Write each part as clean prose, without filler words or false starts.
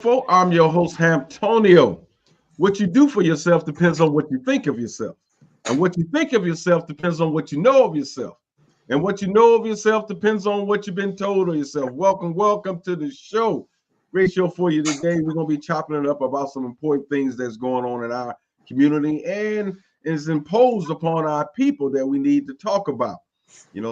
I'm your host, Antonio. What you do for yourself depends on what you think of yourself. And what you think of yourself depends on what you know of yourself. And what you know of yourself depends on what you've been told of yourself. Welcome to the show. Great show for you today. We're going to be chopping it up about some important things that's going on in our community and is imposed upon our people that we need to talk about.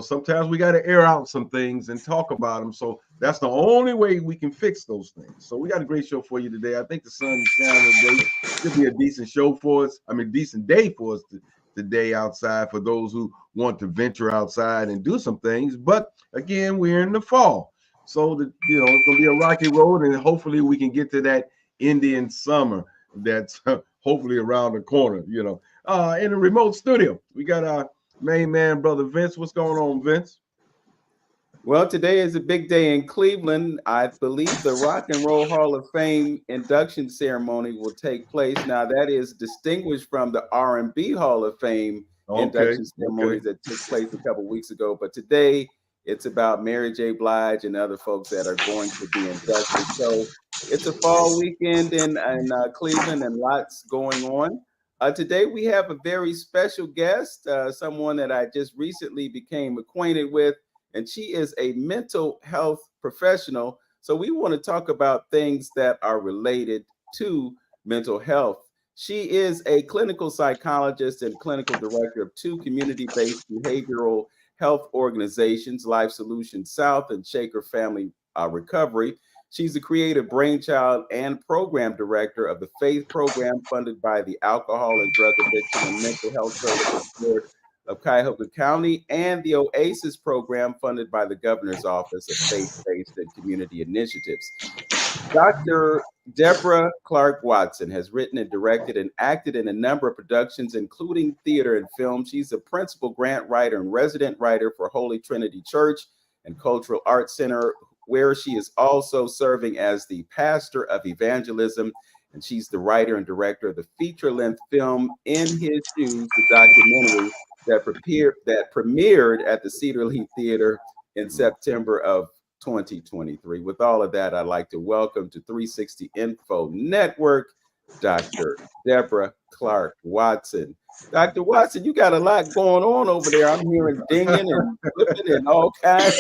Sometimes we got to air out some things and talk about them. So that's the only way we can fix those things. So we got a great show for you today. I think the sun is shining today. Should be a decent show for us. I mean, decent day for us today outside for those who want to venture outside and do some things. But again, we're in the fall. So it's gonna be a rocky road, and hopefully we can get to that Indian summer that's hopefully around the corner. In the remote studio, we got our main man, brother Vince. What's going on, Vince? Well, today is a big day in Cleveland. I believe the Rock and Roll Hall of Fame induction ceremony will take place. Now, that is distinguished from the R&B Hall of Fame induction ceremonies that took place a couple weeks ago. But today, it's about Mary J. Blige and other folks that are going to be inducted. So it's a fall weekend in Cleveland and lots going on. Today, we have a very special guest, someone that I just recently became acquainted with. And she is a mental health professional. So we want to talk about things that are related to mental health. She is a clinical psychologist and clinical director of two community-based behavioral health organizations, Life Solutions South and Shaker Family Recovery. She's the creative brainchild and program director of the FAITH program funded by the Alcohol and Drug Addiction and Mental Health Services Board of Cuyahoga County and the O.A.S.I.S program funded by the Governor's Office of Faith-Based and Community Initiatives. Dr. Deborah Clark Watson has written and directed and acted in a number of productions, including theater and film. She's a principal grant writer and resident writer for Holy Trinity Church and Cultural Arts Center, where she is also serving as the Pastor of Evangelism. And she's the writer and director of the feature-length film In His Shoes, the documentary that premiered at the Cedar Lee Theater in September of 2023. With all of that, I'd like to welcome to 360 Info Network, Dr. Deborah Clark Watson. Dr. Watson, you got a lot going on over there. I'm hearing dinging and flipping and all kinds.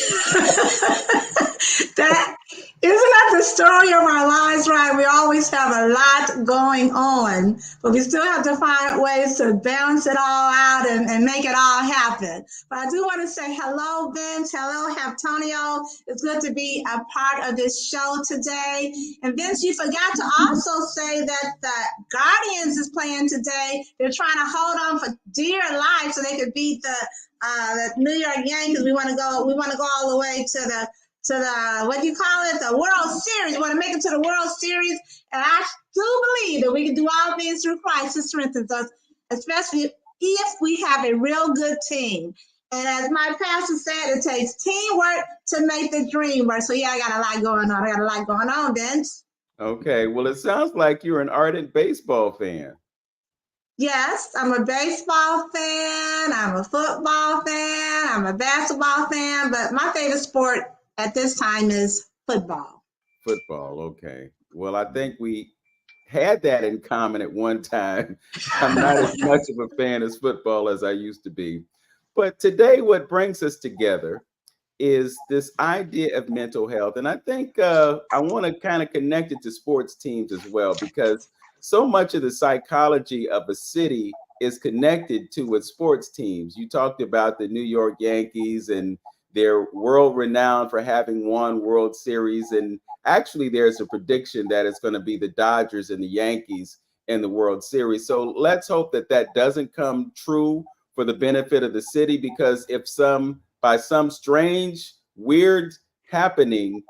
That isn't that the story of our lives, right? We always have a lot going on, but we still have to find ways to balance it all out and make it all happen. But I do want to say hello, Vince. Hello, Antonio. It's good to be a part of this show today. And Vince, you forgot to also say that the Guardians is playing today. They're trying to hold on for dear life so they could beat the New York Yankees. We want to go all the way to the what do you call it? The World Series. We want to make it to the World Series. And I do believe that we can do all things through Christ who strengthens us, especially if we have a real good team. And as my pastor said, it takes teamwork to make the dream work. So yeah, I got a lot going on. Vince. Okay. Well, it sounds like you're an ardent baseball fan. Yes, I'm a baseball fan. I'm a football fan. I'm a basketball fan. But my favorite sport at this time is football. Football, okay. Well, I think we had that in common at one time. I'm not as much of a fan of football as I used to be. But today, what brings us together is this idea of mental health. And I think I want to kind of connect it to sports teams as well, because so much of the psychology of a city is connected to its sports teams. You talked about the New York Yankees, and they're world renowned for having won World Series. And actually, there's a prediction that it's going to be the Dodgers and the Yankees in the World Series. So let's hope that that doesn't come true for the benefit of the city, because if by some strange, weird happening,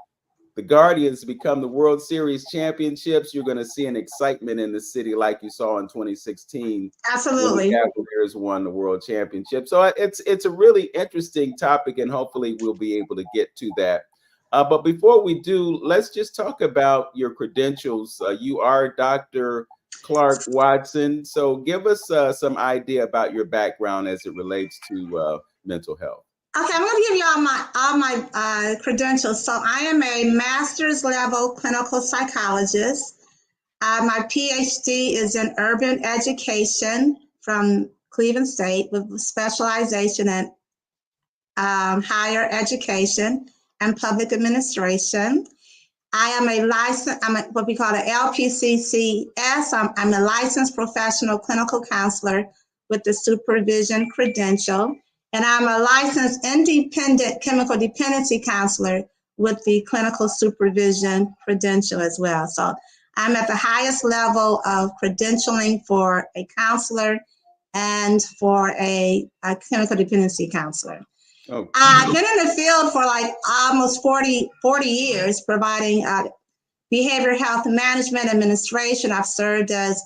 the Guardians become the World Series championships, you're going to see an excitement in the city like you saw in 2016. Absolutely. When the Cavaliers won the World Championship. So it's a really interesting topic, and hopefully we'll be able to get to that. But before we do, let's just talk about your credentials. You are Dr. Clark Watson. So give us some idea about your background as it relates to mental health. Okay, I'm going to give you all my credentials. So I am a master's level clinical psychologist. My PhD is in urban education from Cleveland State with specialization in higher education and public administration. I am a licensed, what we call an LPCCS. I'm a licensed professional clinical counselor with the supervision credential. And I'm a licensed independent chemical dependency counselor with the clinical supervision credential as well. So I'm at the highest level of credentialing for a counselor and for a chemical dependency counselor. Okay. I've been in the field for like almost 40 years, providing behavioral health management administration. I've served as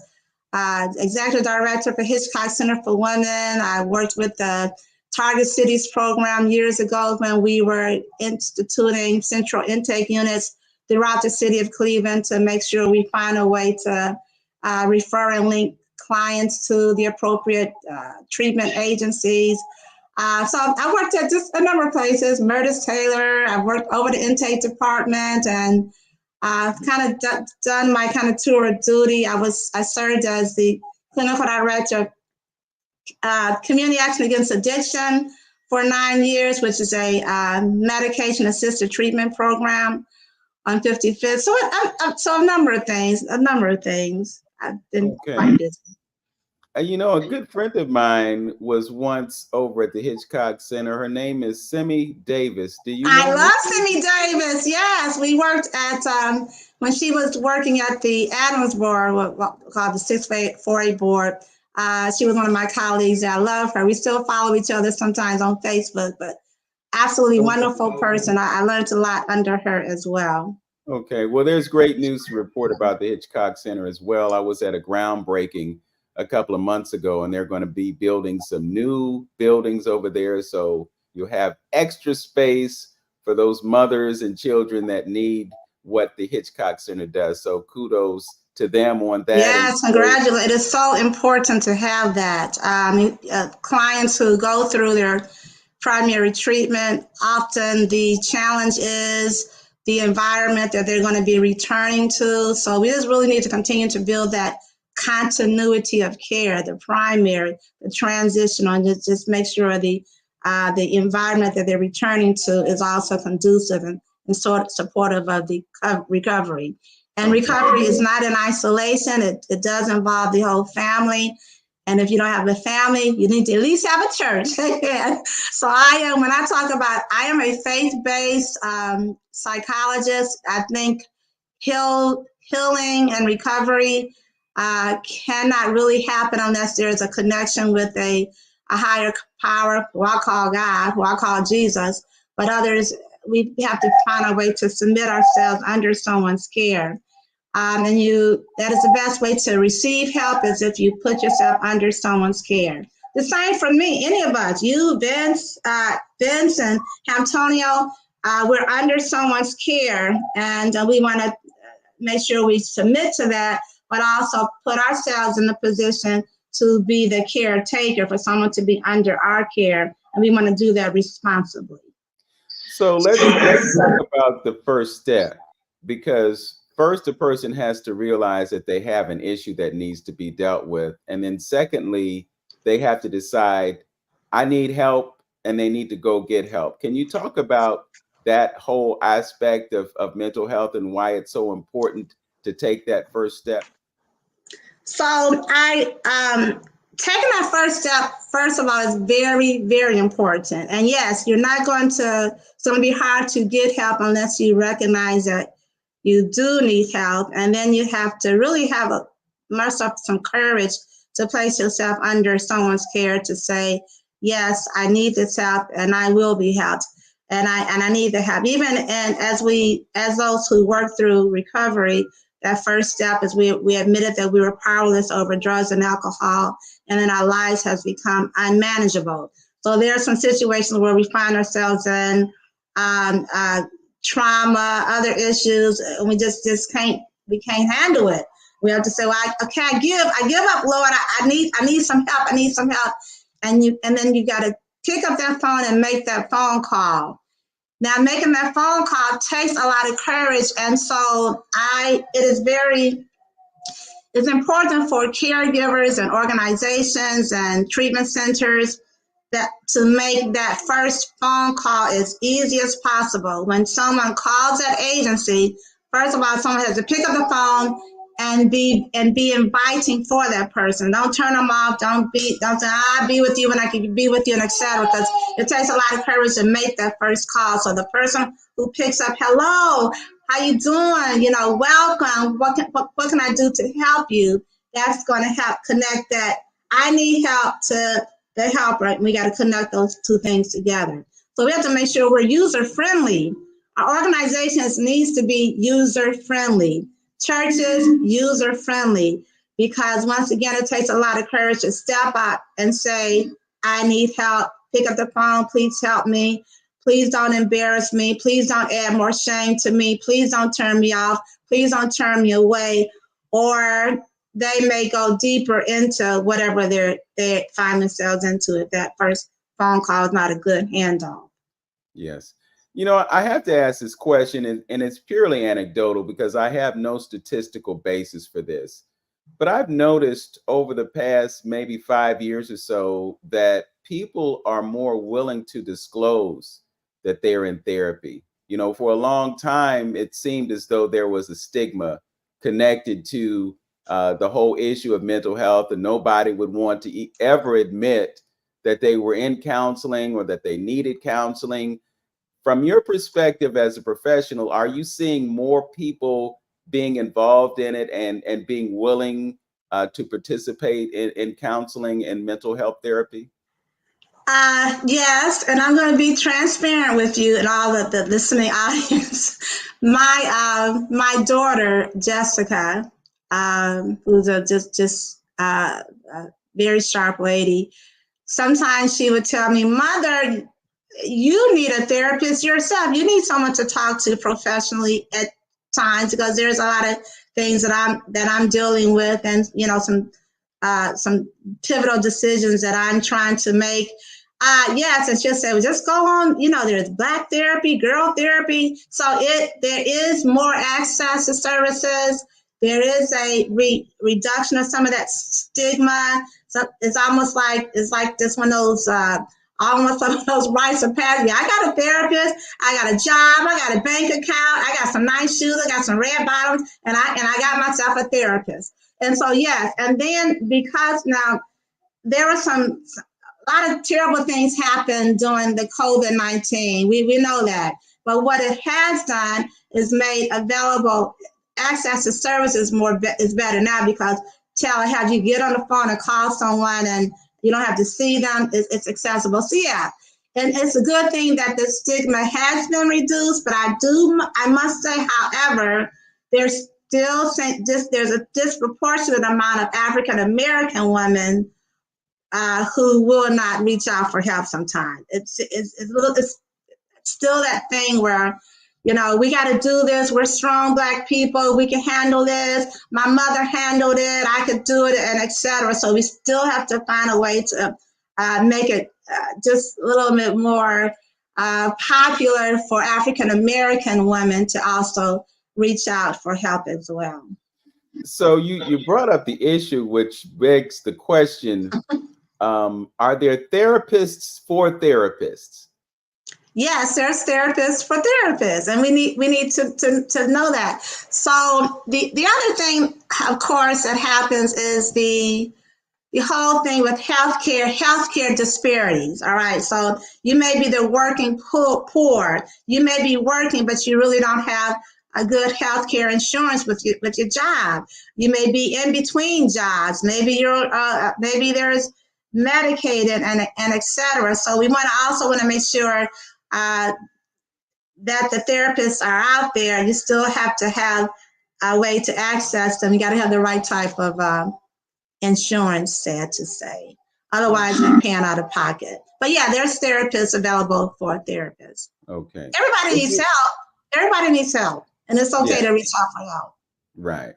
executive director for Hitchcock Center for Women. I worked with the Target Cities program years ago when we were instituting central intake units throughout the city of Cleveland to make sure we find a way to refer and link clients to the appropriate treatment agencies. So I worked at just a number of places, Meredith Taylor. I've worked over the intake department, and I've kind of done my kind of tour of duty. I served as the clinical director of Community Action Against Addiction for 9 years, which is a medication-assisted treatment program on 55th. So a number of things. I've been quite busy. You know, a good friend of mine was once over at the Hitchcock Center. Her name is Simi Davis. Do you know I love Simi Davis. Yes, we worked at when she was working at the Adams Board, what called the 648 board. She was one of my colleagues. I love her. We still follow each other sometimes on Facebook, but absolutely wonderful person. I learned a lot under her as well. Okay, well, there's great news to report about the Hitchcock Center as well. I was at a groundbreaking a couple of months ago, and they're going to be building some new buildings over there. So you'll have extra space for those mothers and children that need what the Hitchcock Center does. So kudos to them on that. Yes, congratulations. It is so important to have that. Clients who go through their primary treatment, often the challenge is the environment that they're going to be returning to. So we just really need to continue to build that continuity of care, the primary, the transitional, and just make sure the environment that they're returning to is also conducive and sort of supportive of the recovery. And recovery is not in isolation. It does involve the whole family. And if you don't have a family, you need to at least have a church. So when I talk about, I am a faith-based psychologist. I think healing and recovery cannot really happen unless there's a connection with a higher power, who I call God, who I call Jesus, but others, we have to find a way to submit ourselves under someone's care. And that is the best way to receive help is if you put yourself under someone's care. The same for me, any of us, you, Vince and Antonio, we're under someone's care, and we want to make sure we submit to that, but also put ourselves in the position to be the caretaker for someone to be under our care, and we want to do that responsibly. So let's talk about the first step, because first, the person has to realize that they have an issue that needs to be dealt with. And then secondly, they have to decide, I need help, and they need to go get help. Can you talk about that whole aspect of mental health and why it's so important to take that first step? So taking that first step, first of all, is very, very important. And yes, it's going to be hard to get help unless you recognize that you do need help. And then you have to really have muster some courage to place yourself under someone's care to say, yes, I need this help and I will be helped. And I need the help. Even as those who work through recovery, that first step is we admitted that we were powerless over drugs and alcohol, and then our lives has become unmanageable. So there are some situations where we find ourselves in trauma, other issues, and we just can't handle it. We have to say, well, I give up, Lord. I need some help. I need some help. And then you got to pick up that phone and make that phone call. Now, making that phone call takes a lot of courage, and so it's important for caregivers and organizations and treatment centers that to make that first phone call as easy as possible. When someone calls that agency, first of all, someone has to pick up the phone and be inviting for that person. Don't turn them off. Don't say, I'll be with you when I can be with you, and etc. Because it takes a lot of courage to make that first call. So the person who picks up, hello, how you doing? Welcome. What can I do to help you? That's going to help connect that I need help to the helper. We got to connect those two things together. So we have to make sure we're user friendly. Our organizations needs to be user friendly. Churches, user friendly, because once again, it takes a lot of courage to step up and say, I need help. Pick up the phone. Please help me. Please don't embarrass me. Please don't add more shame to me. Please don't turn me off. Please don't turn me away. Or they may go deeper into whatever they find themselves into if that first phone call is not a good handoff. Yes. I have to ask this question, and it's purely anecdotal because I have no statistical basis for this. But I've noticed over the past maybe 5 years or so that people are more willing to disclose that they're in therapy. For a long time, it seemed as though there was a stigma connected to the whole issue of mental health, and nobody would want to ever admit that they were in counseling or that they needed counseling. From your perspective as a professional, are you seeing more people being involved in it and being willing to participate in counseling and mental health therapy? Yes, and I'm going to be transparent with you and all of the listening audience. My daughter Jessica, who's a very sharp lady, sometimes she would tell me, Mother, you need a therapist yourself. You need someone to talk to professionally at times, because there's a lot of things that I'm dealing with, and some pivotal decisions that I'm trying to make. Yes, and she'll say, well, just go on. There's Black therapy, girl therapy. So there is more access to services. There is a reduction of some of that stigma. So it's almost like this one of those. Almost some of those rites of passage. I got a therapist. I got a job. I got a bank account. I got some nice shoes. I got some red bottoms, and I got myself a therapist. And so yes, and then because now there were a lot of terrible things happened during the COVID-19. We know that, but what it has done is made available access to services is better now, because telehealth, you get on the phone and call someone and you don't have to see them. It's accessible. So yeah, and it's a good thing that the stigma has been reduced. But I must say, however, there's a disproportionate amount of African American women who will not reach out for help sometimes. It's still that thing where, we got to do this. We're strong Black people. We can handle this. My mother handled it. I could do it, and etc. So we still have to find a way to make it just a little bit more popular for African American women to also reach out for help as well. So you brought up the issue, which begs the question, are there therapists for therapists? Yes, there's therapists for therapists, and we need to know that. So the other thing, of course, that happens is the whole thing with healthcare disparities. All right, so you may be the working poor. You may be working, but you really don't have a good healthcare insurance with your job. You may be in between jobs. Maybe maybe there's Medicaid and etc. So we also want to make sure that the therapists are out there. You still have to have a way to access them. You got to have the right type of insurance, sad to say. Otherwise, you're paying out of pocket. But yeah, there's therapists available for therapists. Okay. Everybody needs help. Everybody needs help. And it's okay to reach out for help. Right.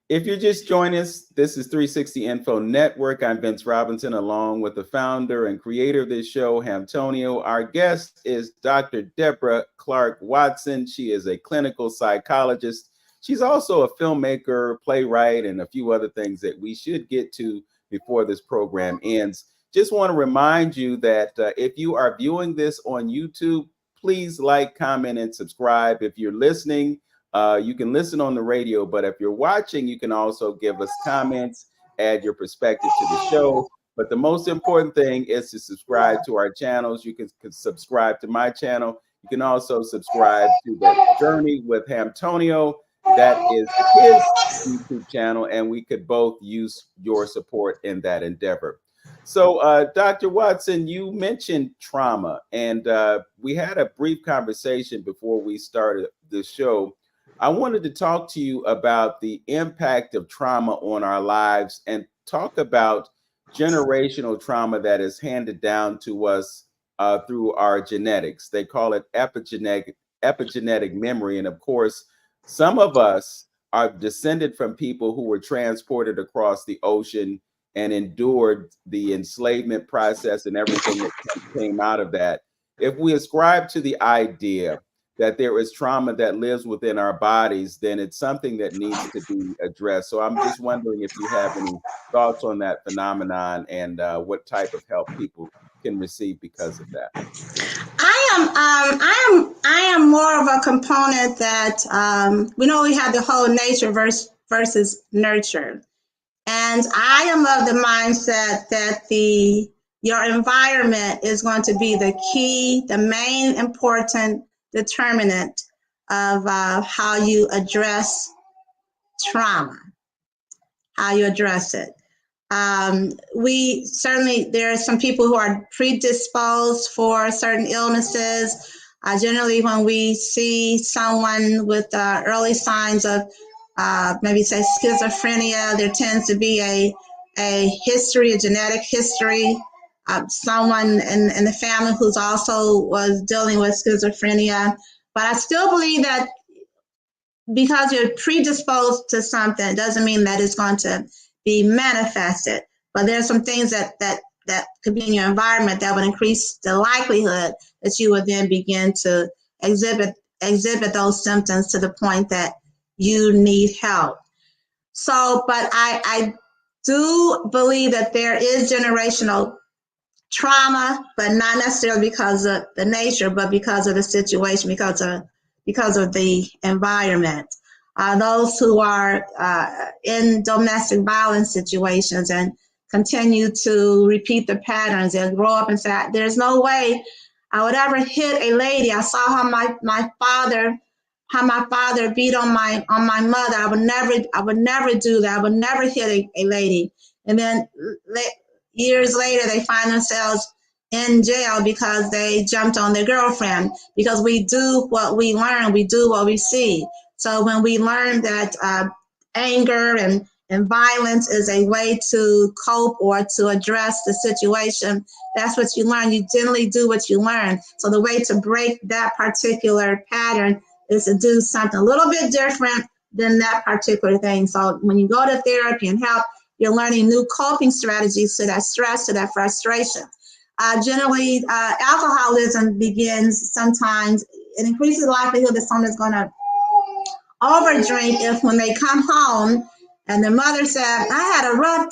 If you're just joining us, this is 360 Info Network. I'm Vince Robinson, along with the founder and creator of this show, Hamtonio. Our guest is Dr. Deborah Clark Watson. She is a clinical psychologist. She's also a filmmaker, playwright, and a few other things that we should get to before this program ends. Just want to remind you that if you are viewing this on YouTube, please like, comment, and subscribe. If you're listening, you can listen on the radio, but if you're watching, you can also give us comments, add your perspective to the show. But the most important thing is to subscribe to our channels. You can subscribe to my channel. You can also subscribe to the Journey with Hamtonio. That is his YouTube channel, and we could both use your support in that endeavor. So, Dr. Watson, you mentioned trauma, and we had a brief conversation before we started the show. I wanted to talk to you about the impact of trauma on our lives and talk about generational trauma that is handed down to us through our genetics. They call it epigenetic memory. And of course, some of us are descended from people who were transported across the ocean and endured the enslavement process and everything that came out of that. If we ascribe to the idea that there is trauma that lives within our bodies, then it's something that needs to be addressed. So I'm just wondering if you have any thoughts on that phenomenon and what type of help people can receive because of that. I am more of a component that we know we have the whole nature versus nurture, and I am of the mindset that your environment is going to be the key, the main important determinant of how you address trauma, how you address it. We certainly, there are some people who are predisposed for certain illnesses. Generally, when we see someone with early signs of maybe say schizophrenia, there tends to be a history, a genetic history. Someone in the family who's also was dealing with schizophrenia. But I still believe that because you're predisposed to something doesn't mean that it's going to be manifested. But there's some things that could be in your environment that would increase the likelihood that you would then begin to exhibit those symptoms to the point that you need help. So, but I do believe that there is generational trauma, but not necessarily because of the nature, but because of the situation, because of the environment. Those who are in domestic violence situations and continue to repeat the patterns and grow up and say, there's no way I would ever hit a lady. I saw how my father beat on my mother. I would never do that. I would never hit a lady. And then years later, they find themselves in jail because they jumped on their girlfriend. Because we do what we learn, we do what we see. So when we learn that anger and violence is a way to cope or to address the situation, that's what you learn. You generally do what you learn. So the way to break that particular pattern is to do something a little bit different than that particular thing. So when you go to therapy and help, you're learning new coping strategies to that stress, to that frustration. Generally, alcoholism begins sometimes, it increases the likelihood that someone is going to overdrink if when they come home and the mother said, I had a rough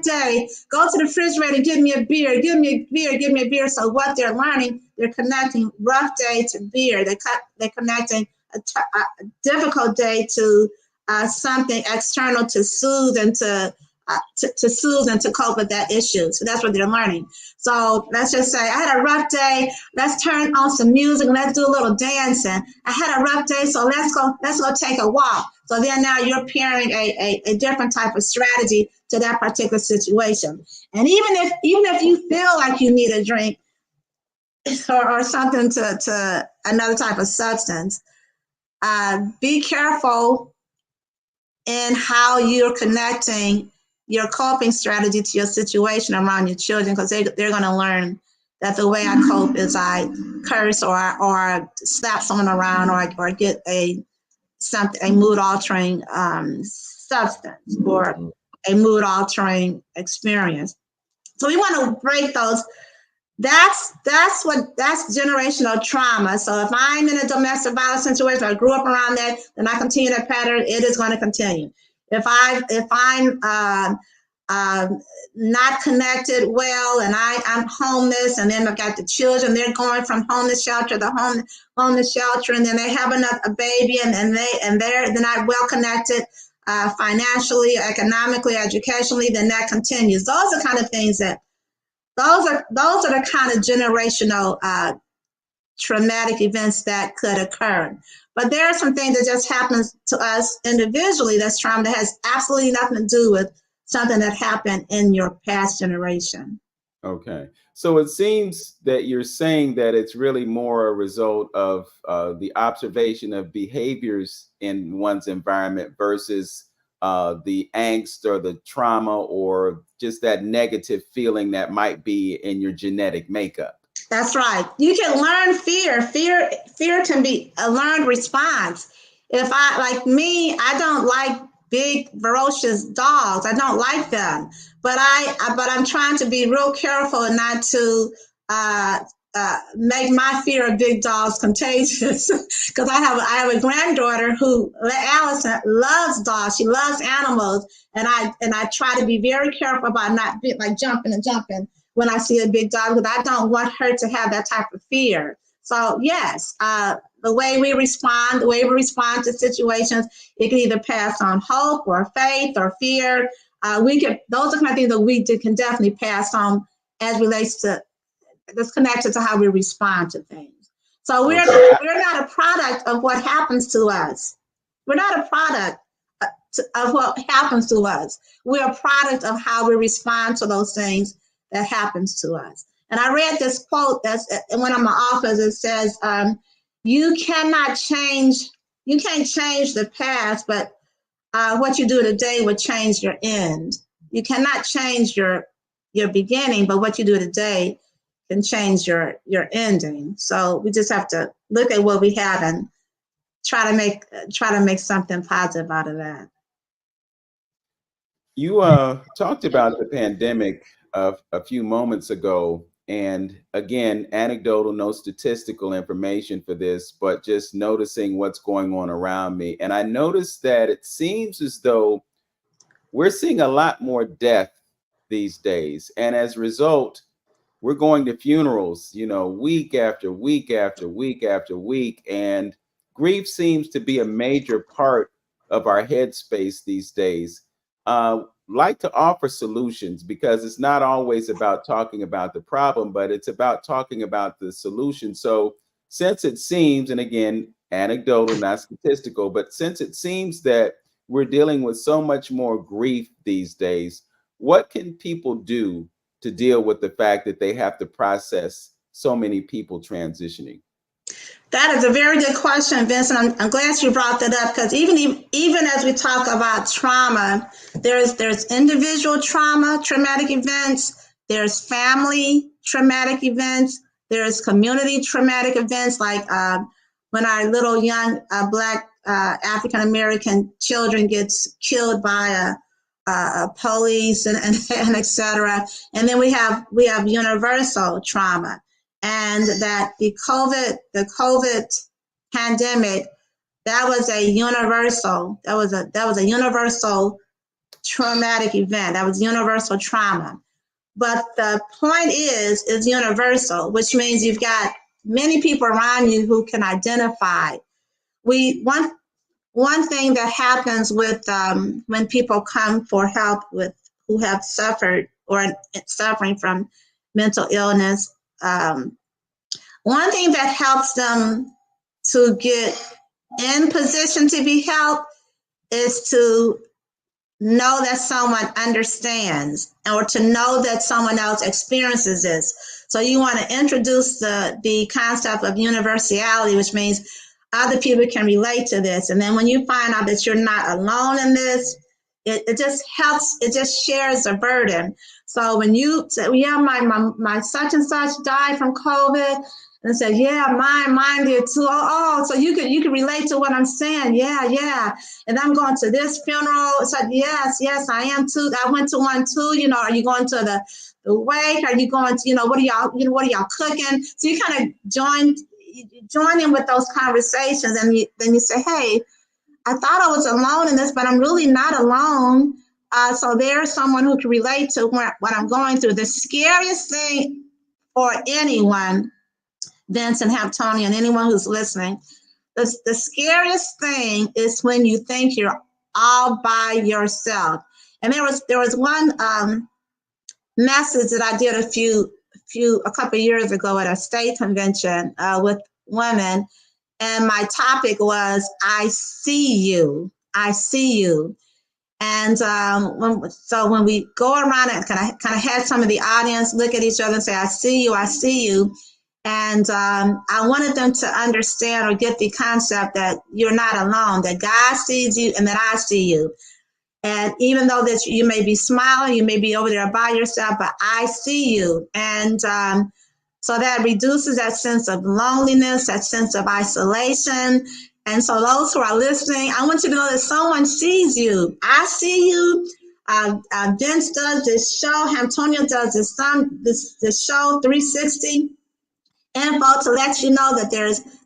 day, go to the refrigerator, give me a beer. So what they're learning, they're connecting rough day to beer. They're connecting a difficult day to something external to soothe and to cope with that issue. So that's what they're learning. So let's just say I had a rough day. Let's turn on some music. Let's do a little dancing. I had a rough day, so let's go take a walk. So then now you're pairing a different type of strategy to that particular situation. And even if you feel like you need a drink or something to another type of substance, be careful in how you're connecting your coping strategy to your situation around your children, because they're going to learn that the way I cope is I curse or slap someone around or get a a mood altering substance or a mood altering experience. So we want to break those. That's generational trauma. So if I'm in a domestic violence situation, I grew up around that, then I continue that pattern, it is going to continue. If I'm not connected well, and I'm homeless, and then I've got the children, they're going from homeless shelter to homeless shelter, and then they have a baby, and they're not well connected financially, economically, educationally, then that continues. Those are kind of things that those are the kind of generational traumatic events that could occur. But there are some things that just happens to us individually that's trauma that has absolutely nothing to do with something that happened in your past generation. Okay. So it seems that you're saying that it's really more a result of the observation of behaviors in one's environment versus the angst or the trauma or just that negative feeling that might be in your genetic makeup. That's right. You can learn fear. Fear can be a learned response. If I don't like big, ferocious dogs. I don't like them, but I'm trying to be real careful not to make my fear of big dogs contagious. Because I have a granddaughter who, Allison, loves dogs. She loves animals, and I try to be very careful about not like jumping when I see a big dog, because I don't want her to have that type of fear. So yes, the way we respond to situations, it can either pass on hope or faith or fear. Those are the kind of things that we can definitely pass on as relates to, that's connected to how we respond to things. So we're not a product of what happens to us. We're not a product of what happens to us. We're a product of how we respond to those things that happens to us. And I read this quote that's in one of my authors. It says, you can't change the past, but what you do today will change your end. You cannot change your beginning, but what you do today can change your ending. So we just have to look at what we have and try to make something positive out of that. You talked about the pandemic a few moments ago. And again, anecdotal, no statistical information for this, but just noticing what's going on around me. And I noticed that it seems as though we're seeing a lot more death these days. And as a result, we're going to funerals, week after week after week after week. And grief seems to be a major part of our headspace these days. Like to offer solutions, because it's not always about talking about the problem, but it's about talking about the solution. So since it seems, and again, anecdotal, not statistical, but since it seems that we're dealing with so much more grief these days, what can people do to deal with the fact that they have to process so many people transitioning? That is a very good question, Vincent. I'm glad you brought that up, because even as we talk about trauma, there's individual trauma, traumatic events, there's family traumatic events, there's community traumatic events, like when our little young Black African American children gets killed by a police and et cetera. And then we have universal trauma. And that the COVID pandemic, that was a universal traumatic event. That was universal trauma. But the point is universal, which means you've got many people around you who can identify. One thing that happens with when people come for help who have suffered or suffering from mental illness, one thing that helps them to get in position to be helped is to know that someone understands, or to know that someone else experiences this. So you want to introduce the concept of universality, which means other people can relate to this. And then when you find out that you're not alone in this, it just helps, it just shares the burden. So when you say, yeah, my such and such died from COVID, And said, yeah, mine did too. Oh, so you could relate to what I'm saying. Yeah. And I'm going to this funeral. It's like, yes, I am too. I went to one too. You know, are you going to the wake? Are you going to, what are y'all cooking? So you kind of join in with those conversations, and then you say, hey, I thought I was alone in this, but I'm really not alone. So there's someone who can relate to what I'm going through. The scariest thing for anyone, Vince and Hamptoni, and anyone who's listening, the scariest thing is when you think you're all by yourself. And there was one message that I did a couple of years ago at a state convention with women, and my topic was I see you. And when we go around and kind of had some of the audience look at each other and say, I see you. And I wanted them to understand or get the concept that you're not alone, that God sees you and that I see you. And even though that you may be smiling, you may be over there by yourself, but I see you. And so that reduces that sense of loneliness, that sense of isolation. And so those who are listening, I want you to know that someone sees you. I see you. Vince does this show. Antonio does this show, 360 info, to let you know that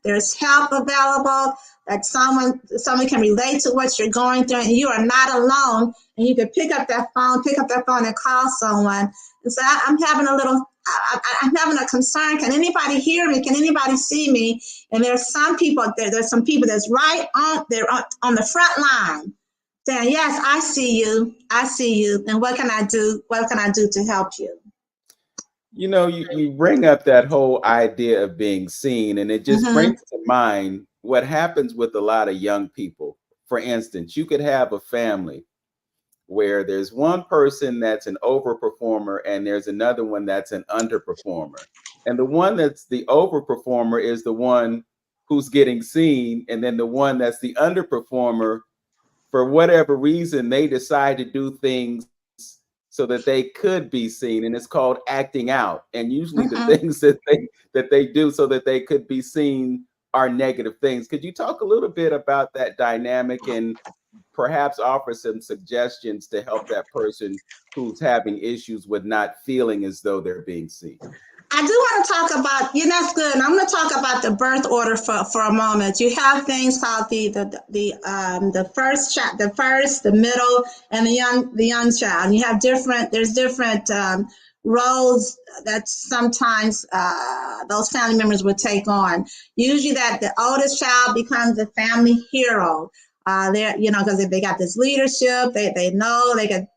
there's help available, that someone can relate to what you're going through, and you are not alone. And you can pick up that phone and call someone and say, I'm having a concern. Can anybody hear me? Can anybody see me? And there's some people that's right on the front line saying, yes, I see you. And what can I do to help you? You know, you bring up that whole idea of being seen, and it just brings to mind what happens with a lot of young people. For instance, you could have a family where there's one person that's an overperformer and there's another one that's an underperformer. And the one that's the overperformer is the one who's getting seen, and then the one that's the underperformer, for whatever reason, they decide to do things so that they could be seen, and it's called acting out. And usually the things that they do so that they could be seen are negative things. Could you talk a little bit about that dynamic and perhaps offer some suggestions to help that person who's having issues with not feeling as though they're being seen? I do want to talk about, that's good. And I'm going to talk about the birth order for a moment. You have things called the first child, the middle, and the young child. And you have different roles that sometimes those family members would take on. Usually that the oldest child becomes the family hero. Because they got this leadership, they know they can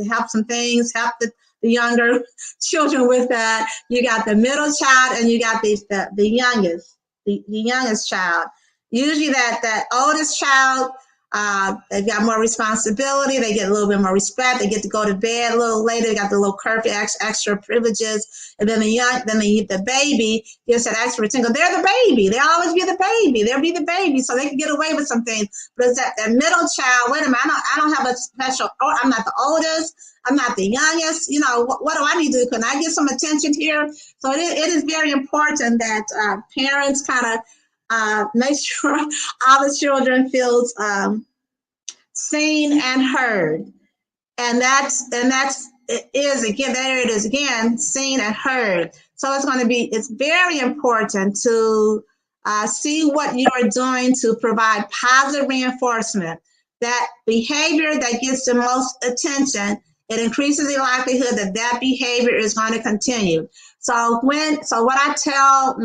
help some things, help the younger children with that. You got the middle child, and you got the youngest child. Usually that oldest child, they've got more responsibility. They get a little bit more respect. They get to go to bed a little later. They got the little curfew, extra privileges. And then the baby gets that extra tingle. They're the baby. They'll always be the baby. They'll be the baby, so they can get away with some things. But it's that middle child. Wait a minute, I don't have a special. I'm not the oldest. I'm not the youngest. What do I need to do? Can I get some attention here? So it is very important that parents kind of make sure all the children feels seen and heard. And it is again, seen and heard. So it's very important to see what you're doing to provide positive reinforcement. That behavior that gets the most attention, it increases the likelihood that behavior is going to continue. So what I tell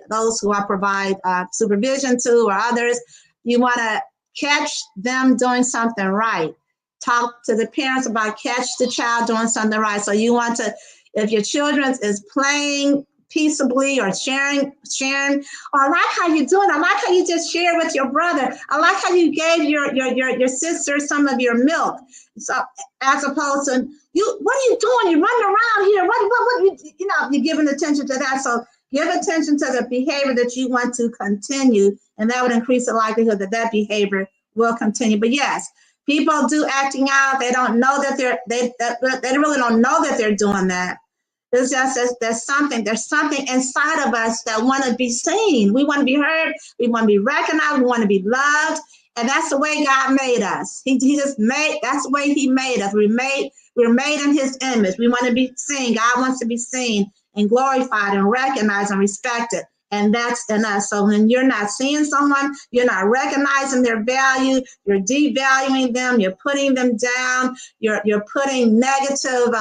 those who I provide supervision to or others, you want to catch them doing something right. Talk to the parents about catch the child doing something right. So you want to, if your children is playing peaceably or sharing, I like how you're doing. I like how you just shared with your brother. I like how you gave your sister some of your milk. So as opposed to what are you doing? You're running around here. What you're giving attention to that. So give attention to the behavior that you want to continue, and that would increase the likelihood that behavior will continue. But yes, people do acting out. They don't know that they really don't know that they're doing that. It's just there's something inside of us that want to be seen. We want to be heard. We want to be recognized. We want to be loved. And that's the way God made us. He just made, that's the way he made us. We're made in his image. We want to be seen. God wants to be seen and glorified and recognized and respected. And that's in us. So when you're not seeing someone, you're not recognizing their value, you're devaluing them, you're putting them down, you're putting negative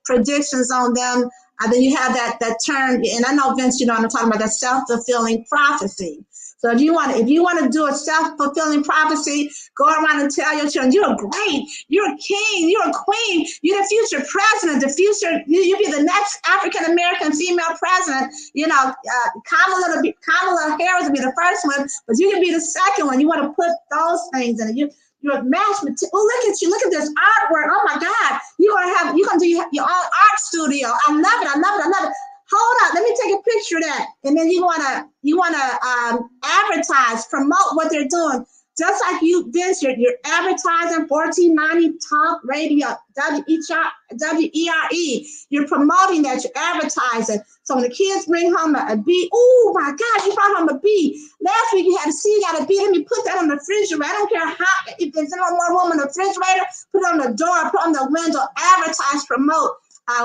predictions on them. Then you have that term, and I know, Vince, you know what I'm talking about, that self-fulfilling prophecy. So if you want to do a self-fulfilling prophecy, go around and tell your children, you're great, you're a king, you're a queen, you're the future president, you'll be the next African-American female president. You know, Kamala Harris will be the first one, but you can be the second one. You want to put those things in it. You're matched with, oh, look at you, look at this artwork. Oh my God, you're gonna do your own art studio. I love it. Hold up, let me take a picture of that. And then you wanna advertise, promote what they're doing. Just like you, Vince, you're advertising 1490 Talk Radio, WERE. You're promoting that, you're advertising. So when the kids bring home a B, oh my God, you brought home a B. Last week you had a C, you got a B. Let me put that on the refrigerator. I don't care how, if there's no more room in the refrigerator, put it on the door, put it on the window, advertise, promote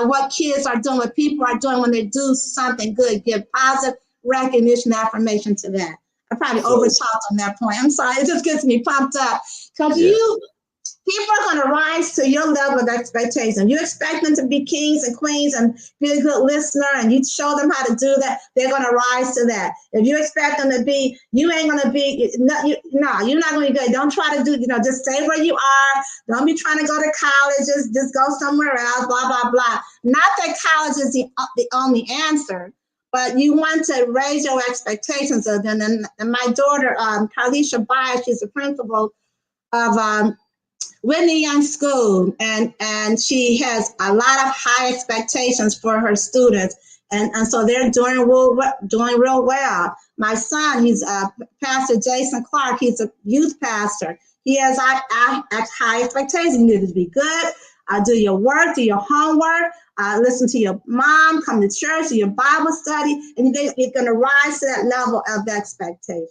what kids are doing, what people are doing when they do something good. Give positive recognition, affirmation to that. I probably over-talked on that point. I'm sorry, it just gets me pumped up. Because people are going to rise to your level of expectation. You expect them to be kings and queens and be a good listener, and you show them how to do that, they're going to rise to that. If you expect them to be, you ain't going to be, no, you're not going to be good. Don't try to do, just stay where you are. Don't be trying to go to college. Just go somewhere else, blah, blah, blah. Not that college is the only answer, but you want to raise your expectations of them. And my daughter, Carlisha Byers, she's the principal of Whitney Young School, and she has a lot of high expectations for her students, and so they're doing real well. My son, he's Pastor Jason Clark. He's a youth pastor. He has high expectations. You need to be good. Do your work, do your homework, listen to your mom, come to church, do your Bible study, and you're going to rise to that level of expectation.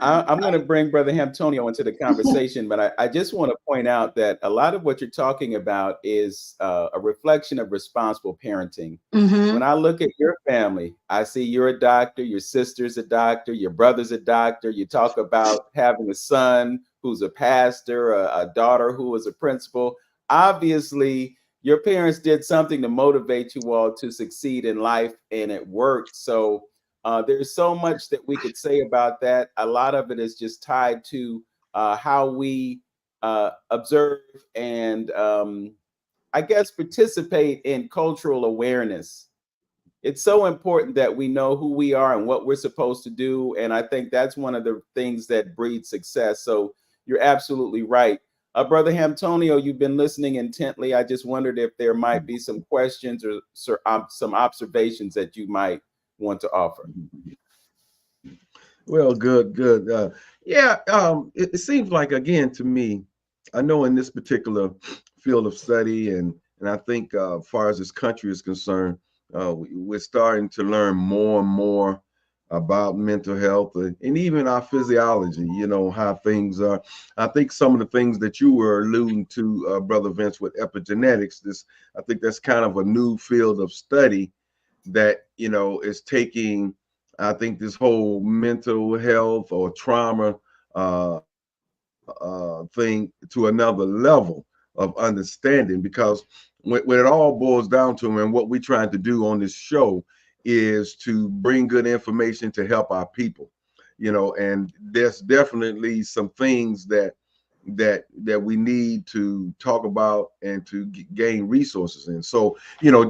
I'm going to bring Brother Antonio into the conversation, but I just want to point out that a lot of what you're talking about is a reflection of responsible parenting. Mm-hmm. When I look at your family, I see you're a doctor, your sister's a doctor, your brother's a doctor. You talk about having a son who's a pastor, a daughter who is a principal. Obviously, your parents did something to motivate you all to succeed in life, and it worked. So there's so much that we could say about that. A lot of it is just tied to how we observe and I guess participate in cultural awareness. It's so important that we know who we are and what we're supposed to do. And I think that's one of the things that breeds success. So you're absolutely right. Brother Antonio, you've been listening intently. I just wondered if there might be some questions or some observations that you might want to offer. Well, good. It seems like, again, to me, I know in this particular field of study, and I think as far as this country is concerned, we're starting to learn more and more about mental health and even our physiology, how things are. I think some of the things that you were alluding to, Brother Vince, with epigenetics, I think that's kind of a new field of study that, is taking, I think, this whole mental health or trauma thing to another level of understanding, because when it all boils down to, and what we're trying to do on this show is to bring good information to help our people, and there's definitely some things that we need to talk about and to gain resources in. So,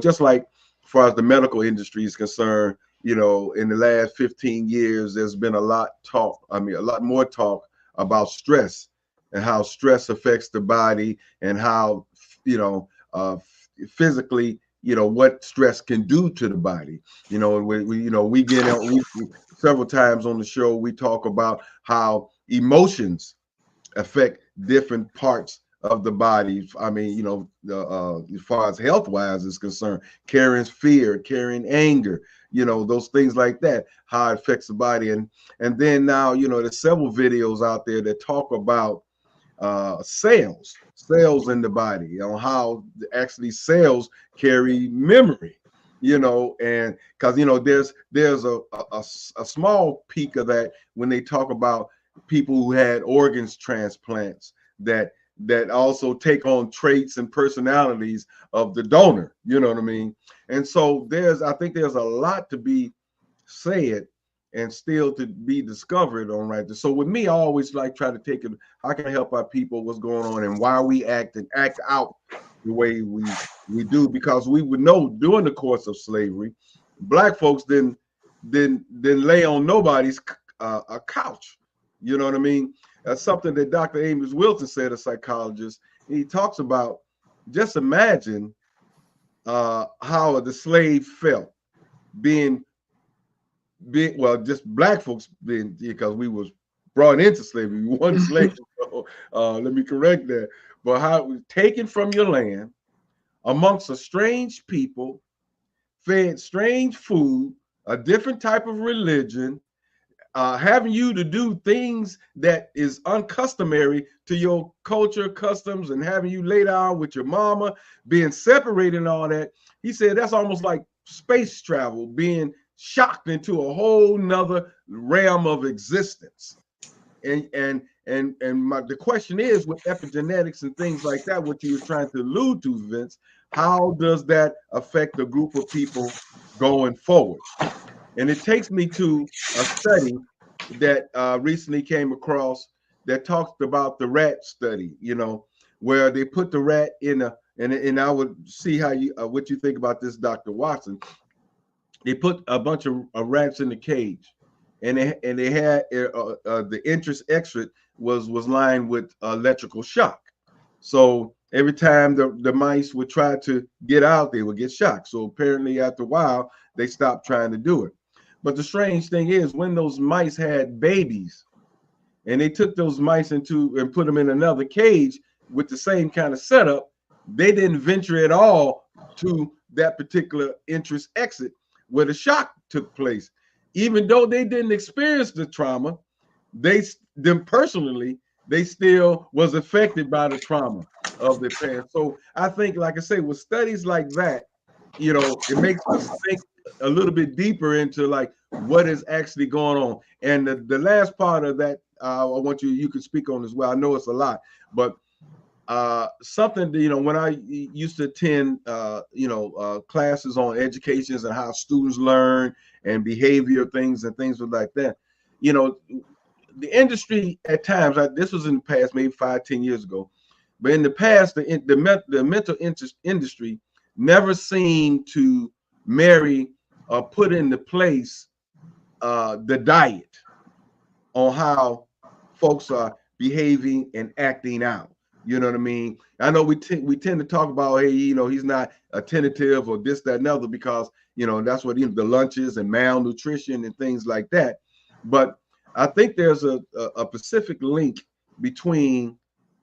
just like as far as the medical industry is concerned, in the last 15 years, there's been a lot more talk about stress and how stress affects the body, and how, physically, what stress can do to the body. We get out several times on the show, we talk about how emotions affect different parts of the body. I mean, you know, as far as health wise is concerned, carrying fear, carrying anger, you know, those things like that, how it affects the body. And then now, you know, there's several videos out there that talk about cells in the body, on how actually cells carry memory, you know, and because, you know, there's a small peak of that when they talk about people who had organs transplants that also take on traits and personalities of the donor, you know what I mean? And so I think there's a lot to be said and still to be discovered on right there. So with me, I always like try to take it, how can I help our people, what's going on, and why we act out the way we do, because we would know during the course of slavery, Black folks didn't lay on nobody's a couch. You know what I mean? That's something that Dr. Amos Wilson said, a psychologist. He talks about, just imagine how the slave felt being well, just Black folks being, because we was brought into slavery, we weren't slaves. So, let me correct that. But how it was taken from your land amongst a strange people, fed strange food, a different type of religion, having you to do things that is uncustomary to your culture, customs, and having you lay down with your mama, being separated and all that. He said that's almost like space travel, being shocked into a whole nother realm of existence. And the question is, with epigenetics and things like that, what you were trying to allude to, Vince, how does that affect a group of people going forward? And it takes me to a study that recently came across that talks about the rat study, you know, where they put the rat in and I would see how you what you think about this, Dr. Watson. They put a bunch of rats in the cage, and they had the entrance exit was lined with electrical shock. So every time the mice would try to get out, they would get shocked. So apparently after a while, they stopped trying to do it. But the strange thing is, when those mice had babies and they took those mice and put them in another cage with the same kind of setup, they didn't venture at all to that particular entrance exit where the shock took place. Even though they didn't experience the trauma, them personally, they still was affected by the trauma of their parents. So I think, like I say, with studies like that, you know, it makes us think a little bit deeper into like what is actually going on. And the last part of that, I want you could speak on as well. I know it's a lot, but something that, you know, when I used to attend, classes on educations and how students learn and behavior things and things like that, you know, the industry at times, this was in the past, maybe 5-10 years ago, but in the past, the mental industry never seemed to marry or put into place the diet on how folks are behaving and acting out. You know what I mean? I know we tend to talk about, hey, you know, he's not attentive or this, that, and other, because, you know, that's what, you know, the lunches and malnutrition and things like that. But I think there's a specific link between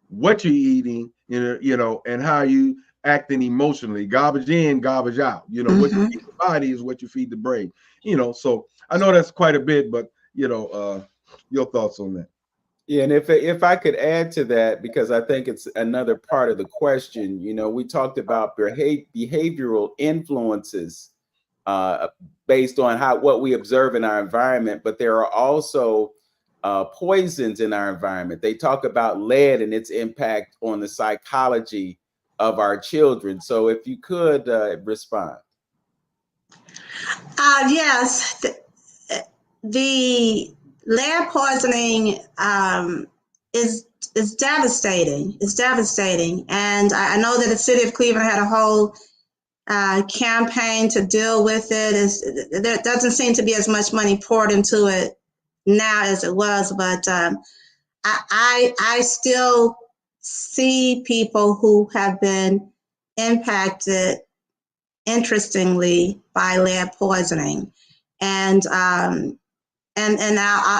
what you're eating, you know, and how you acting emotionally. Garbage in, garbage out. You know, what you feed the body is what you feed the brain. You know, so I know that's quite a bit, but, you know, your thoughts on that. Yeah, and if I could add to that, because I think it's another part of the question. You know, we talked about behavioral influences based on what we observe in our environment, but there are also poisons in our environment. They talk about lead and its impact on the psychology of our children. So if you could respond. Yes, the lead poisoning is devastating. It's devastating, and I know that the city of Cleveland had a whole campaign to deal with it. There doesn't seem to be as much money poured into it now as it was, but I still see people who have been impacted, interestingly, by lead poisoning, and I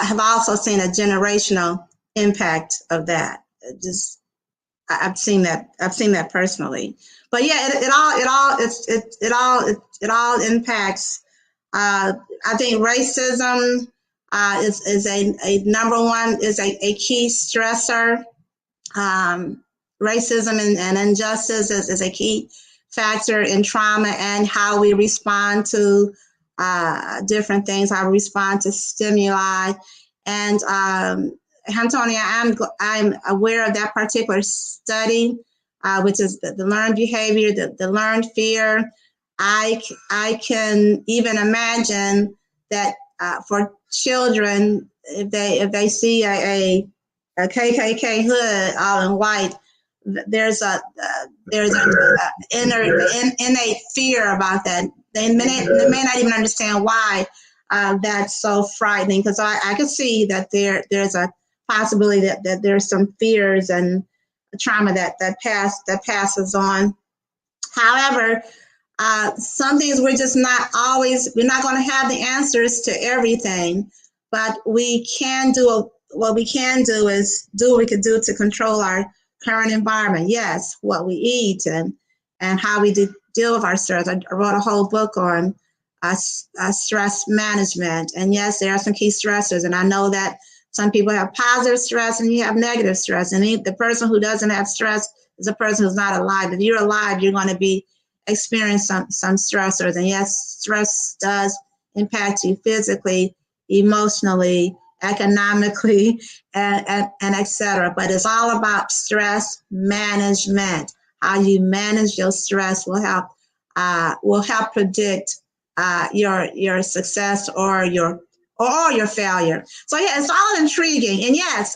have also seen a generational impact of that. Just I've seen that personally. But yeah, it all impacts. I think racism is a number one, is a key stressor. Racism and injustice is a key factor in trauma and how we respond to different things, how we respond to stimuli. And Antonia, I'm aware of that particular study, which is the learned behavior, the learned fear. I can even imagine that for children, if they see a KKK hood all in white, there's a innate fear about that. They may not even understand why that's so frightening, because I could see that there's a possibility that there's some fears and trauma that passes on. However, some things we're not going to have the answers to everything, but we can do what we can do is do what we can do to control our current environment. Yes, what we eat and how we deal with our stress. I wrote a whole book on stress management. And yes, there are some key stressors. And I know that some people have positive stress and you have negative stress. And the person who doesn't have stress is a person who's not alive. If you're alive, you're going to be experiencing some stressors. And yes, stress does impact you physically, emotionally, economically, and et cetera. But it's all about stress management. How you manage your stress will help predict your success or your failure. So yeah, it's all intriguing. And yes,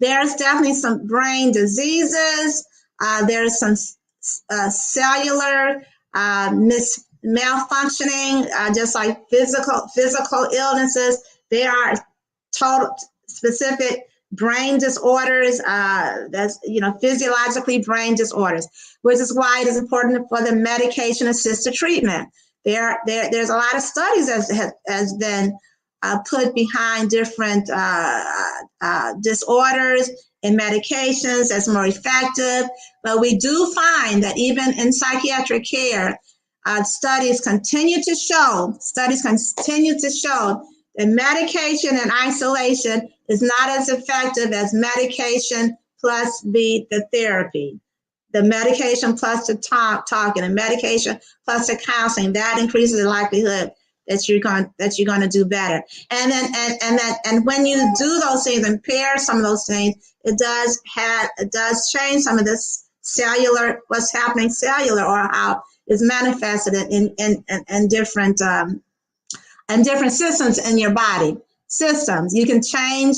there's definitely some brain diseases. There's some cellular malfunctioning, just like physical illnesses. There are total specific brain disorders, that's physiologically brain disorders, which is why it is important for the medication-assisted treatment. There's a lot of studies has been put behind different disorders and medications that's more effective. But we do find that even in psychiatric care, studies continue to show that medication in isolation is not as effective as medication plus the therapy. The medication plus the talking, the medication plus the counseling, that increases the likelihood that you're going to do better. And when you do those things and pair some of those things, it does change some of this cellular, what's happening cellular, or how it's manifested in different systems in your body. Systems. You can change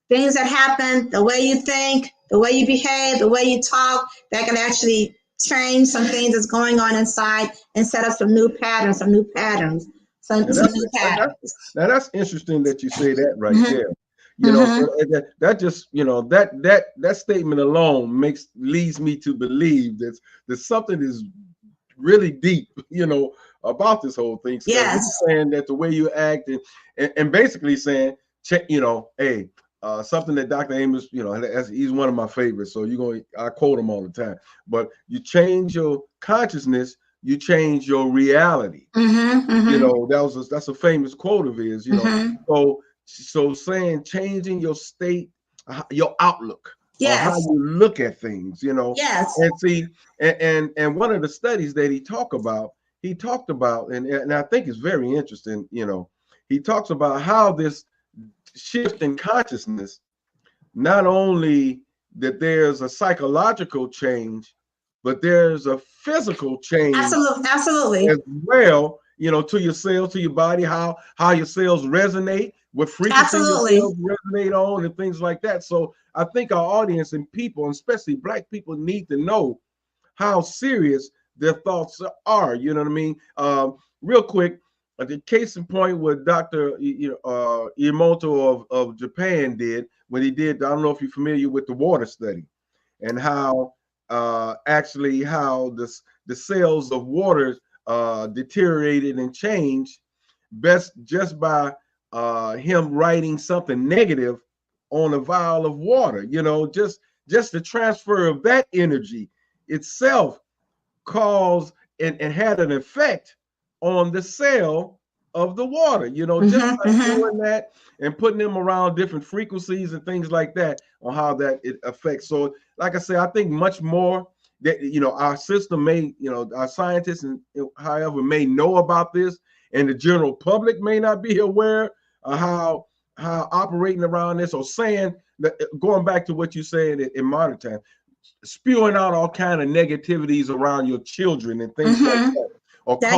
things that happen, the way you think, the way you behave, the way you talk. That can actually change some things that's going on inside and set up some new patterns. Now that's interesting that you say that right there. That just that statement alone leads me to believe that something is really deep, about this whole thing. So yes. Saying that the way you act and basically saying, hey, something that Dr. Amos, he's one of my favorites. So I quote him all the time. But you change your consciousness, you change your reality. That's a famous quote of his. So saying changing your state, your outlook, yes. or how you look at things. Yes. And see, and one of the studies that he talked about, and I think it's very interesting. He talks about how this shift in consciousness, not only that there's a psychological change, but there's a physical change absolutely as well, to your cells, to your body, how your cells resonate, what frequency your cells resonate on, and things like that. So I think our audience and people, and especially Black people, need to know how serious their thoughts are. You know what I mean? Real quick, the case in point what Dr. Emoto of Japan did when he did, I don't know if you're familiar with the water study, and how actually how the cells of water deteriorated and changed just by him writing something negative on a vial of water. just the transfer of that energy itself caused and had an effect on the cell of the water, you know, just by doing that and putting them around different frequencies and things like that on how that it affects. So like I say, I think much more that, you know, our system may, you know, our scientists and however may know about this, and the general public may not be aware of how operating around this, or saying that, going back to what you said in modern time, spewing out all kind of negativities around your children and things like that. Or that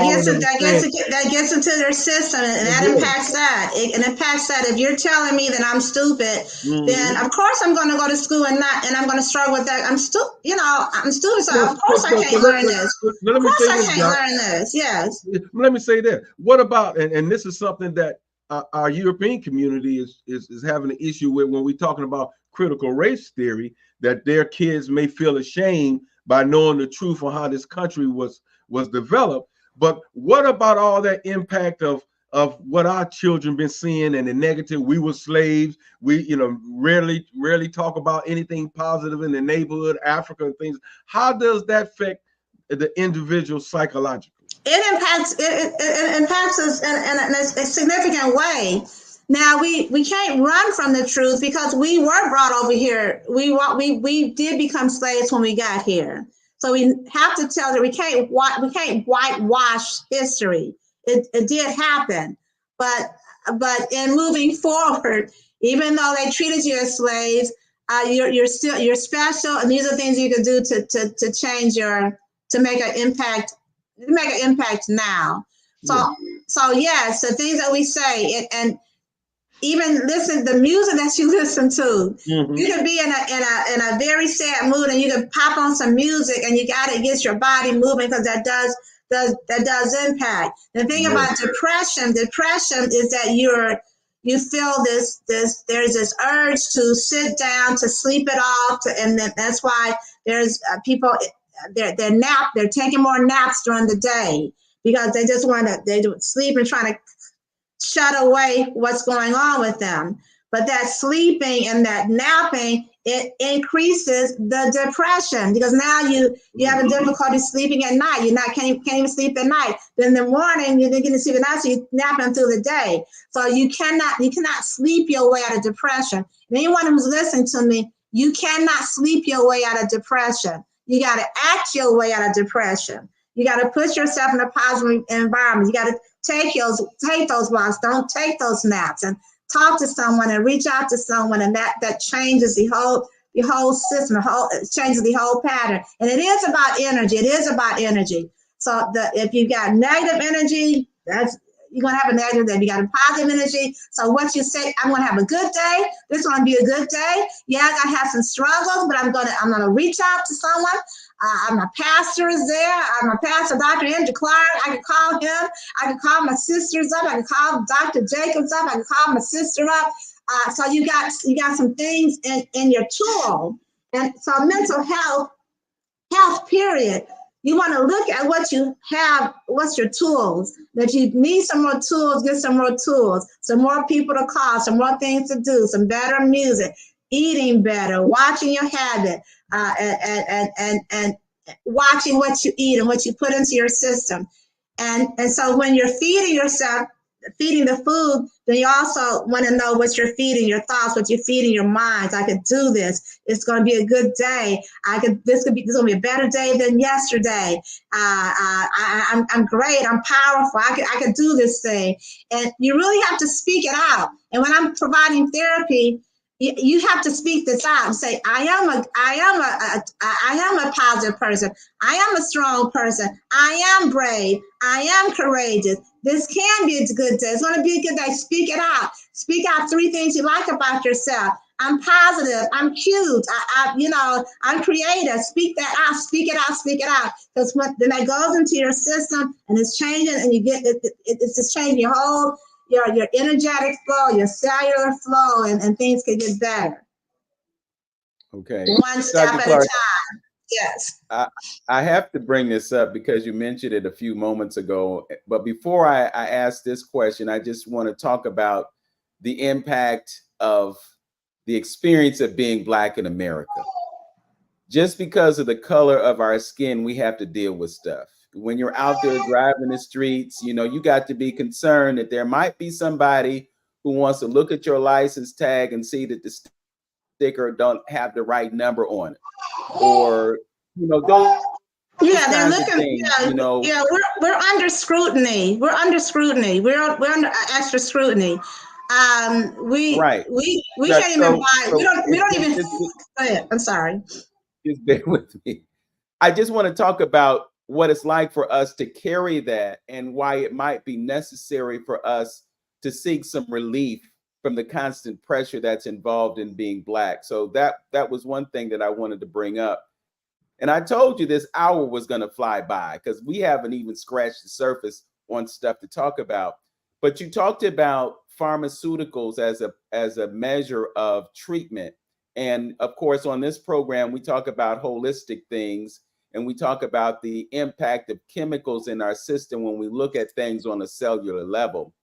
gets into their system, and that impacts that. It impacts that. If you're telling me that I'm stupid, then of course I'm going to go to school and I'm going to struggle with that. I'm stupid, so of course I can't learn this. Of course I can't learn this. Yes. Let me say that. What about, and this is something that our European community is having an issue with when we're talking about critical race theory, that their kids may feel ashamed by knowing the truth on how this country was developed. But what about all that impact of what our children been seeing and the negative? We were slaves. We, you know, rarely talk about anything positive in the neighborhood, Africa and things. How does that affect the individual psychologically? It impacts us in a significant way. Now we can't run from the truth, because we were brought over here. We did become slaves when we got here. So we have to tell that we can't whitewash history. It did happen, but in moving forward, even though they treated you as slaves, you're special, and these are things you can do to change to make an impact now. So yes, the things that we say, and even listen, the music that you listen to, you can be in a very sad mood, and you can pop on some music, and you got to get your body moving, because that does impact. The thing about depression is that you feel this there's this urge to sit down, to sleep it off, and that's why there's people, they're taking more naps during the day, because they just they sleep and trying to shut away what's going on with them. But that sleeping and that napping, it increases the depression, because now you have a difficulty sleeping at night. Can't even sleep at night. Then in the morning you're getting to sleep at night, so you're napping through the day. So you cannot sleep your way out of depression. And anyone who's listening to me, you cannot sleep your way out of depression. You got to act your way out of depression. You got to put yourself in a positive environment. You got to take those walks. Don't take those naps, and talk to someone and reach out to someone, and that changes the whole system. Changes the whole pattern. And it is about energy. It is about energy. So if you got negative energy, you're going to have a negative day. If you got a positive energy, so what you say, I'm going to have a good day. This is going to be a good day. Yeah, I got to have some struggles, but I'm going to reach out to someone. My pastor is there. My pastor, Dr. Andrew Clark. I can call him. I can call my sisters up. I can call Dr. Jacobs up. I can call my sister up. So you got some things in your tool. And so mental health, period. You want to look at what you have, what's your tools. If you need some more tools, get some more tools, some more people to call, some more things to do, some better music, eating better, watching your habit, and watching what you eat and what you put into your system. And so when you're feeding yourself, feeding the food, then you also want to know what you're feeding your thoughts, what you're feeding your minds. I could do this. It's going to be a good day. This is going to be a better day than yesterday. I'm great. I'm powerful. I could do this thing. And you really have to speak it out. And when I'm providing therapy, you have to speak this out and say, I am a positive person. I am a strong person. I am brave. I am courageous. This can be a good day. It's going to be a good day. Speak it out. Speak out 3 things you like about yourself. I'm positive. I'm cute. I'm creative. Speak that out. Speak it out. Speak it out. Because then that goes into your system and it's changing, and you get it's just changing your whole your energetic flow, your cellular flow, and things can get better. Okay. One step at a time. Yes. I have to bring this up because you mentioned it a few moments ago. But before I ask this question, I just want to talk about the impact of the experience of being Black in America. just because of the color of our skin, we have to deal with stuff. When you're out there driving the streets, you know, you got to be concerned that there might be somebody who wants to look at your license tag and see that the sticker don't have the right number on it, or, you know, those They're kinds of looking. things, you know. We're under scrutiny. We're under scrutiny. We're under extra scrutiny. Right. We Right. can't even buy. We don't even. Just, Go ahead. I'm sorry. just bear with me. I just want to talk about what it's like for us to carry that and why it might be necessary for us to seek some relief from the constant pressure that's involved in being Black. So that was one thing that I wanted to bring up. And I told you this hour was going to fly by because we haven't even scratched the surface on stuff to talk about. But you talked about pharmaceuticals as a measure of treatment. And of course, on this program, we talk about holistic things, and we talk about the impact of chemicals in our system when we look at things on a cellular level.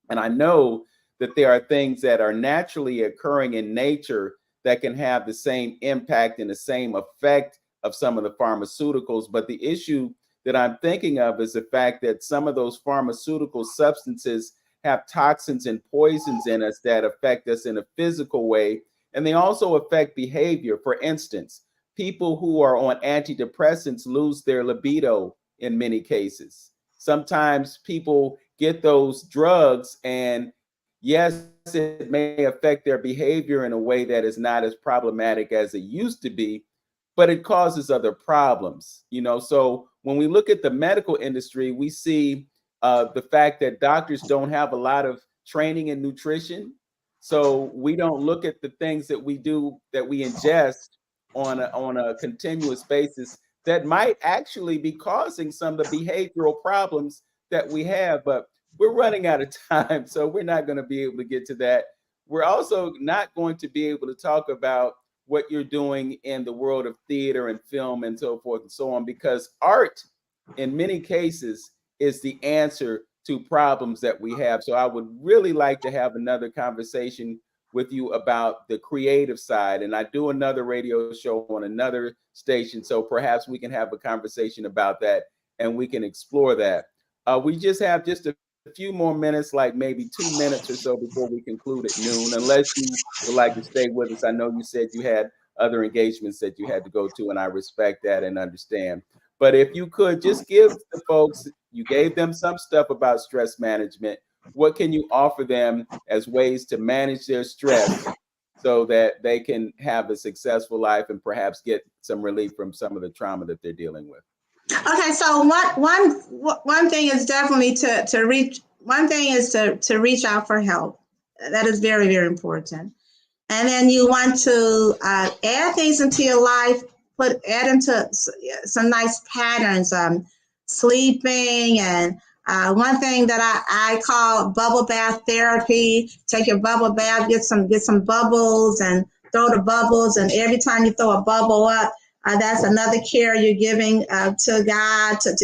And I know that there are things that are naturally occurring in nature that can have the same impact and the same effect of some of the pharmaceuticals. But the issue that I'm thinking of is the fact that some of those pharmaceutical substances have toxins and poisons in us that affect us in a physical way. And they also affect behavior. For instance, people who are on antidepressants lose their libido in many cases. Sometimes people get those drugs, and yes, it may affect their behavior in a way that is not as problematic as it used to be, but it causes other problems, you know. So when we look at the medical industry, we see the fact that doctors don't have a lot of training in nutrition. So we don't look at the things that we do, that we ingest on a continuous basis that might actually be causing some of the behavioral problems that we have. But we're running out of time, so we're not going to be able to get to that. We're also not going to be able to talk about what you're doing in the world of theater and film and so forth and so on, because art in many cases is the answer to problems that we have. So I would really like to have another conversation with you about the creative side. And I do another radio show on another station, so perhaps we can have a conversation about that and we can explore that. We just have just a few more minutes, like maybe 2 minutes or so before we conclude at noon, unless you would like to stay with us. I know you said you had other engagements that you had to go to, and I respect that and understand. But if you could just give the folks, you gave them some stuff about stress management. What can you offer them as ways to manage their stress so that they can have a successful life and perhaps get some relief from some of the trauma that they're dealing with? Okay, so one thing is definitely to reach. One thing is to reach out for help. That is very, very important. And then you want to add things into your life. Add into some nice patterns. Sleeping, and one thing that I call bubble bath therapy. Take your bubble bath, get some bubbles, and throw the bubbles. And every time you throw a bubble up, that's another care you're giving to God, to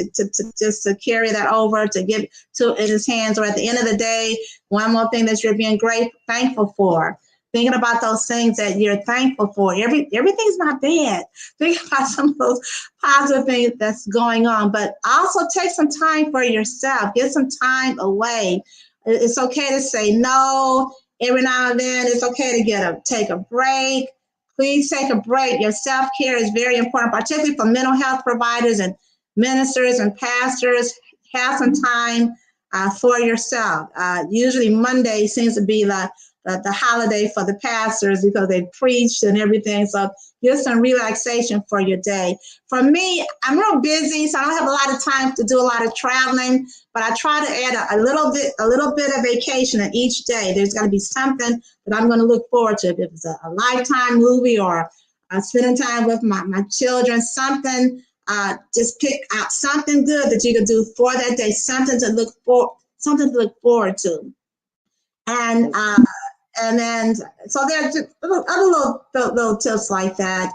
just to carry that over, to give to in His hands. Or at the end of the day, one more thing that you're being thankful for. Thinking about those things that you're thankful for. Everything's not bad. Think about some of those positive things that's going on, but also take some time for yourself. Get some time away. It's okay to say no every now and then. It's okay to take a break. Please take a break. Your self-care is very important, particularly for mental health providers and ministers and pastors. Have some time for yourself. Usually Monday seems to be the holiday for the pastors because they preached and everything. So get some relaxation for your day. For me, I'm real busy, so I don't have a lot of time to do a lot of traveling, but I try to add a little bit of vacation in each day. There's got to be something that I'm going to look forward to. If it's a Lifetime movie or spending time with my children, something, just pick out something good that you can do for that day, something to look forward to. And then, so there are just other little tips like that.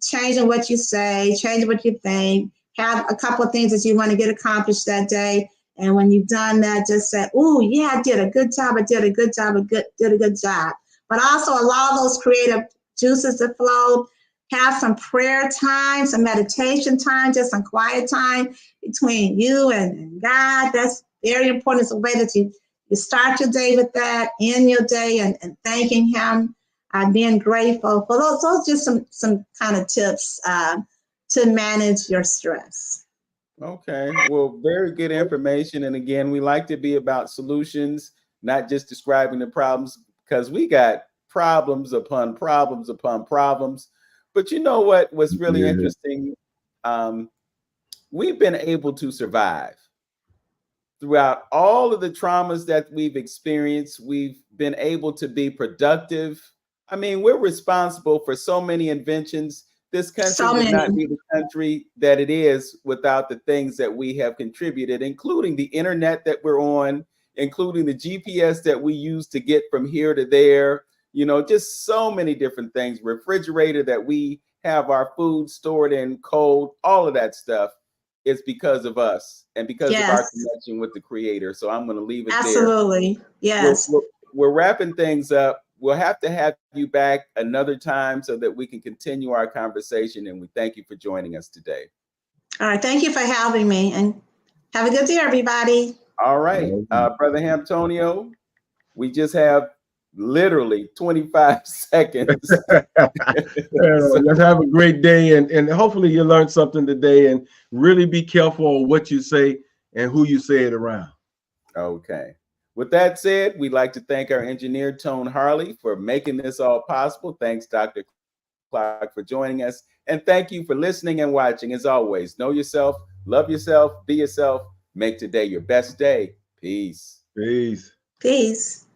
Changing what you say, changing what you think. Have a couple of things that you want to get accomplished that day. And when you've done that, just say, "Oh, yeah, I did a good job. I did a good job. Did a good job." But also allow those creative juices to flow. have some prayer time, some meditation time, just some quiet time between you and God. That's very important. It's a way that you start your day with that, end your day and thanking him, being grateful. For those are just some kind of tips to manage your stress. Okay, well, very good information. And again, we like to be about solutions, not just describing the problems, because we got problems upon problems upon problems. But you know what was really interesting? We've been able to survive throughout all of the traumas that we've experienced. We've been able to be productive. I mean, we're responsible for so many inventions. This country would not be the country that it is without the things that we have contributed, including the internet that we're on, including the GPS that we use to get from here to there. You know, just so many different things. Refrigerator that we have our food stored in cold, all of that stuff is because of us and because of our connection with the Creator. So I'm going to leave it there. Absolutely. Yes. We're wrapping things up. We'll have to have you back another time so that we can continue our conversation. And we thank you for joining us today. All right. Thank you for having me, and have a good day, everybody. All right. Brother Antonio, we just have literally 25 seconds. Let's have a great day. And hopefully you learned something today, and really be careful of what you say and who you say it around. Okay. With that said, we'd like to thank our engineer, Tone Harley, for making this all possible. Thanks, Dr. Clark, for joining us. And thank you for listening and watching. As always, know yourself, love yourself, be yourself, make today your best day. Peace. Peace. Peace.